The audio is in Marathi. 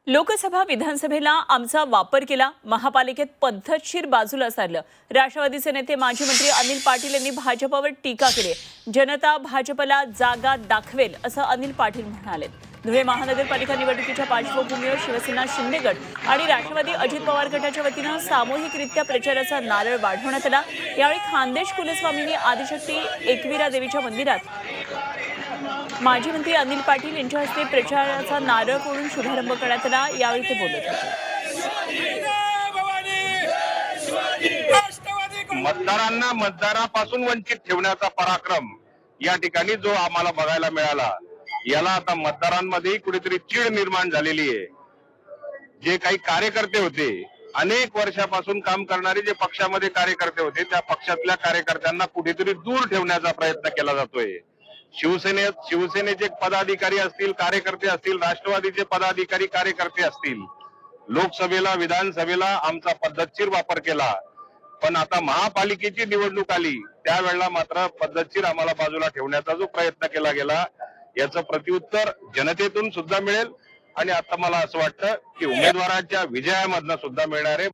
लोकसभा विधानसभेला आमचा वापर केला, महापालिकेत पद्धतशीर बाजूला सारलं। राष्ट्रवादीचे नेते माजी मंत्री अनिल पाटील यांनी भाजपवर टीका केली। जनता भाजपला जागा दाखवेल असं अनिल पाटील म्हणाले। धुळे महानगरपालिका निवडणुकीच्या पार्श्वभूमीवर शिवसेना शिंदे गट आणि राष्ट्रवादी अजित पवार गटाच्या वतीनं सामूहिकरित्या प्रचाराचा नारळ वाढवण्यात आला। यावेळी खानदेश कुलस्वामिनी आदिशक्ती एकविरा देवीच्या मंदिरात माजी मंत्री अनिल पाटील यांच्या हस्ते प्रचाराचा नारळ फोडून शुभारंभ करण्यात आला। यावेळी ते बोलत होते। मतदारांना मतदारापासून वंचित ठेवण्याचा पराक्रम या ठिकाणी जो आम्हाला बघायला मिळाला, याला आता मतदारांमध्ये कुठेतरी चीड निर्माण झालेली आहे। जे काही कार्यकर्ते होते, अनेक वर्षापासून काम करणारे जे पक्षामध्ये कार्यकर्ते होते, त्या पक्षातल्या कार्यकर्त्यांना कुठेतरी दूर ठेवण्याचा प्रयत्न केला जातोय। शिवसेनेचे पदाधिकारी असतील, कार्यकर्ते असतील, राष्ट्रवादीचे पदाधिकारी कार्यकर्ते असतील, लोकसभेला विधानसभेला आमचा पद्धतशीर वापर केला, पण आता महापालिकेची निवडणूक आली त्यावेळेला मात्र पद्धतशीर आम्हाला बाजूला ठेवण्याचा जो प्रयत्न केला गेला, याचं प्रत्युत्तर जनतेतून सुद्धा मिळेल आणि आता मला असं वाटतं की उमेदवारांच्या विजयामधनं सुद्धा मिळणार आहे।